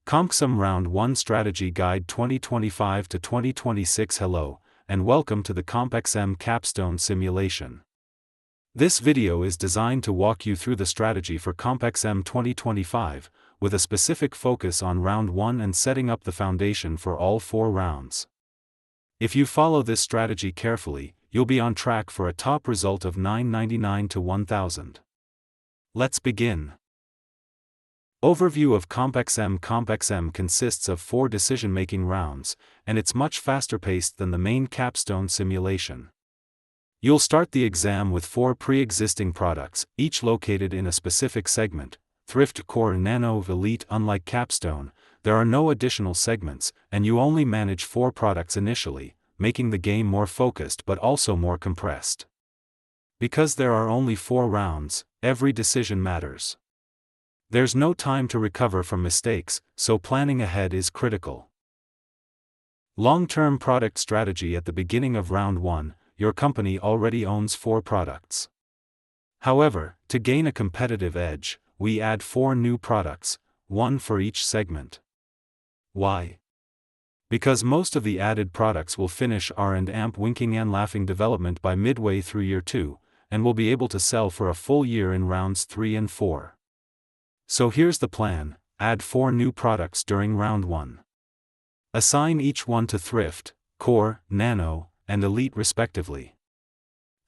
CompXM Round 1 Strategy Guide 2025 to 2026. Hello, and welcome to the CompXM Capstone Simulation. This video is designed to walk you through the strategy for CompXM 2025, with a specific focus on Round 1 and setting up the foundation for all 4 rounds. If you follow this strategy carefully, you'll be on track for a top result of $999 to $1,000. Let's begin. Overview of CompXM. CompXM consists of 4 decision-making rounds, and it's much faster-paced than the main capstone simulation. You'll start the exam with 4 pre-existing products, each located in a specific segment: Thrift, Core, Nano, Elite. Unlike capstone, there are no additional segments, and you only manage 4 products initially, making the game more focused but also more compressed. Because there are only 4 rounds, every decision matters. There's no time to recover from mistakes, so planning ahead is critical. Long-term product strategy. At the beginning of Round 1, your company already owns 4 products. However, to gain a competitive edge, we add 4 new products, 1 for each segment. Why? Because most of the added products will finish R&AMP winking and laughing development by midway through year 2, and will be able to sell for a full year in rounds 3 and 4. So here's the plan: add 4 new products during Round 1. Assign each one to Thrift, Core, Nano, and Elite respectively.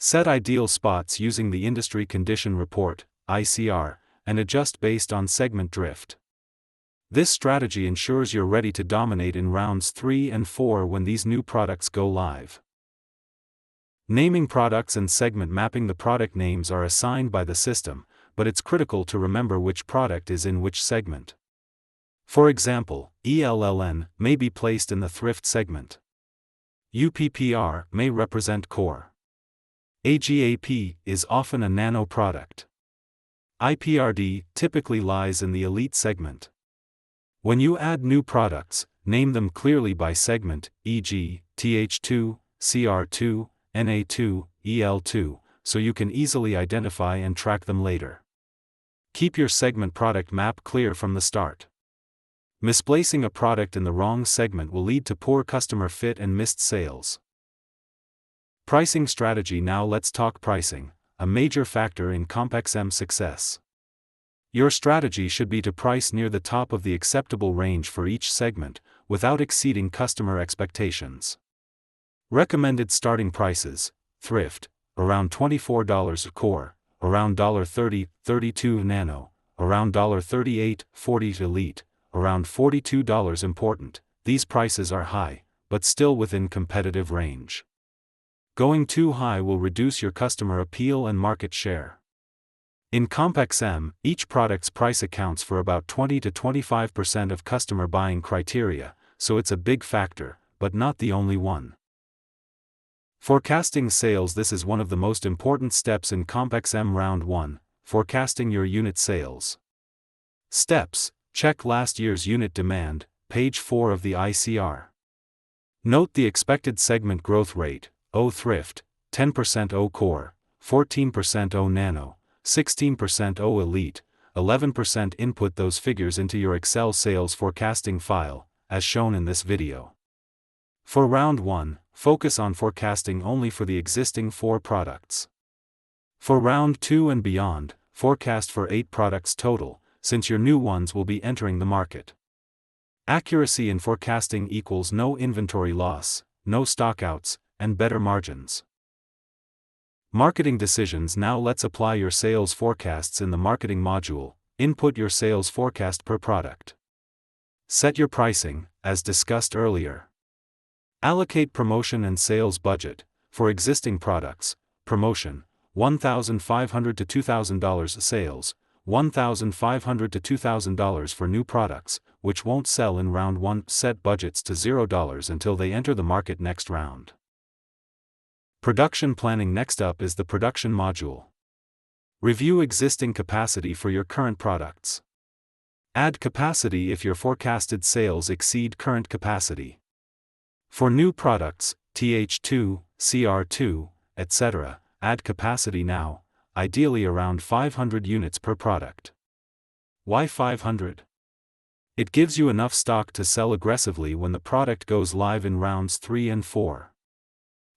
Set ideal spots using the Industry Condition Report, ICR, and adjust based on segment drift. This strategy ensures you're ready to dominate in rounds 3 and 4 when these new products go live. Naming products and segment mapping. The product names are assigned by the system, but it's critical to remember which product is in which segment. For example, ELLN may be placed in the Thrift segment. UPPR may represent Core. AGAP is often a Nano product. IPRD typically lies in the Elite segment. When you add new products, name them clearly by segment, e.g., TH2, CR2, NA2, EL2, so you can easily identify and track them later. Keep your segment product map clear from the start. Misplacing a product in the wrong segment will lead to poor customer fit and missed sales. Pricing strategy. Now let's talk pricing, a major factor in CompXM success. Your strategy should be to price near the top of the acceptable range for each segment, without exceeding customer expectations. Recommended starting prices: Thrift, around $24 a Core, around $30, $32 Nano, around $38, $40 Elite, around $42. Important, these prices are high, but still within competitive range. Going too high will reduce your customer appeal and market share. In CompXM, each product's price accounts for about 20 to 25% of customer buying criteria, so it's a big factor, but not the only one. Forecasting sales. This is one of the most important steps in CompXM Round 1, forecasting your unit sales. Steps: check last year's unit demand, page 4 of the ICR. Note the expected segment growth rate: O Thrift, 10% O Core, 14% O Nano, 16% O Elite, 11%. Input those figures into your Excel sales forecasting file, as shown in this video. For Round 1, focus on forecasting only for the existing 4 products. For Round 2 and beyond, forecast for 8 products total, since your new ones will be entering the market. Accuracy in forecasting equals no inventory loss, no stockouts, and better margins. Marketing decisions. Now let's apply your sales forecasts in the marketing module. Input your sales forecast per product. Set your pricing, as discussed earlier. Allocate promotion and sales budget. For existing products, promotion, $1,500 to $2,000. Sales, $1,500 to $2,000. For new products, which won't sell in Round 1, set budgets to $0 until they enter the market next round. Production planning. Next up is the production module. Review existing capacity for your current products. Add capacity if your forecasted sales exceed current capacity. For new products, TH2, CR2, etc., add capacity now, ideally around 500 units per product. Why 500? It gives you enough stock to sell aggressively when the product goes live in rounds 3 and 4.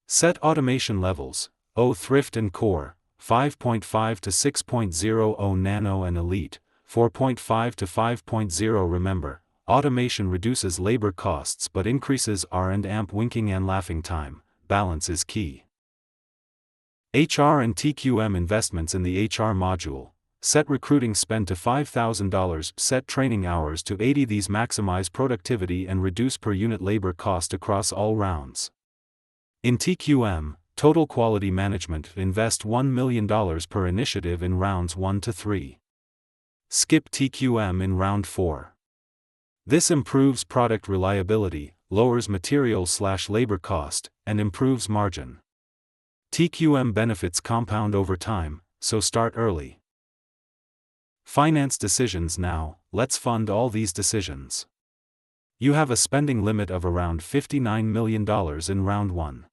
Set automation levels: O Thrift and Core, 5.5 to 6.0, O Nano and Elite, 4.5 to 5.0. Remember, automation reduces labor costs but increases R&AMP winking and laughing time. Balance is key. HR and TQM investments in the HR module. Set recruiting spend to $5,000, set training hours to 80. These maximize productivity and reduce per unit labor cost across all rounds. In TQM, total quality management, invest $1 million per initiative in rounds 1 to 3. Skip TQM in round 4. This improves product reliability, lowers material/labor cost, and improves margin. TQM benefits compound over time, so start early. Finance decisions. Now, let's fund all these decisions. You have a spending limit of around $59 million in round 1.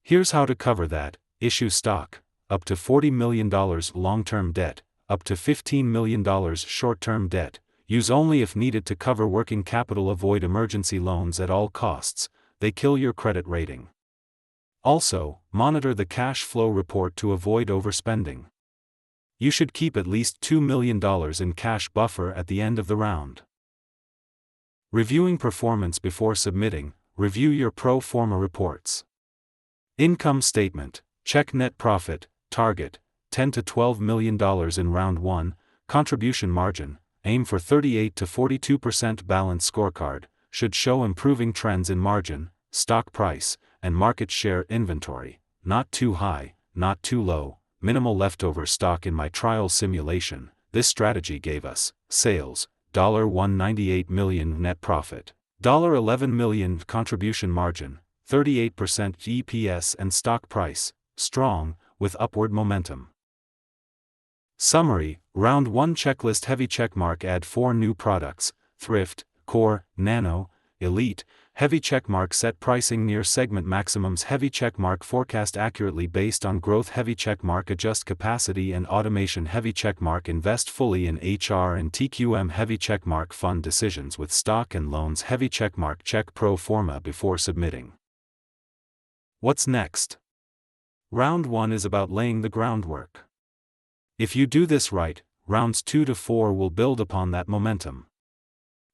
Here's how to cover that: issue stock, up to $40 million long-term debt, up to $15 million short-term debt, use only if needed to cover working capital, avoid emergency loans at all costs, they kill your credit rating. Also, monitor the cash flow report to avoid overspending. You should keep at least $2 million in cash buffer at the end of the round. Reviewing performance before submitting, review your pro forma reports. Income statement, check net profit, target, $10 to $12 million in round 1, contribution margin, aim for 38 to 42%. Balance scorecard, should show improving trends in margin, stock price, and market share. Inventory, not too high, not too low, minimal leftover stock. In my trial simulation, this strategy gave us sales, $198 million, net profit, $11 million, contribution margin, 38%, EPS, and stock price, strong, with upward momentum. Summary: Round 1 checklist. Heavy checkmark, add 4 new products: Thrift, Core, Nano, Elite. Heavy checkmark, set pricing near segment maximums. Heavy checkmark, forecast accurately based on growth. Heavy checkmark, adjust capacity and automation. Heavy checkmark, invest fully in HR and TQM. Heavy checkmark, fund decisions with stock and loans. Heavy checkmark, check pro forma before submitting. What's next? Round 1 is about laying the groundwork. If you do this right, rounds 2 to 4 will build upon that momentum.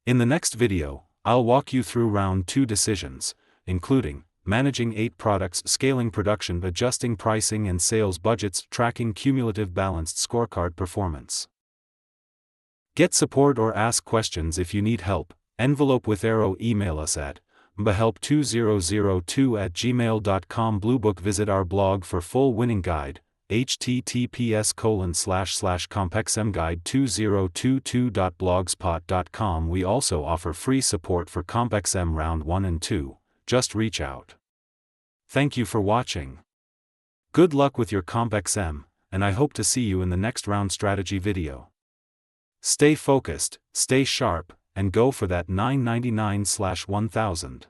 In the next video, I'll walk you through round 2 decisions, including managing 8 products, scaling production, adjusting pricing and sales budgets, tracking cumulative balanced scorecard performance. Get support or ask questions if you need help. Envelope with arrow. Email us at mbahelp2002@gmail.com. Bluebook. Visit our blog for full winning guide, https://compxmguide2022.blogspot.com. We also offer free support for CompXM round 1 and 2, just reach out. Thank you for watching. Good luck with your CompXM, and I hope to see you in the next round strategy video. Stay focused, stay sharp, and go for that $999/1000.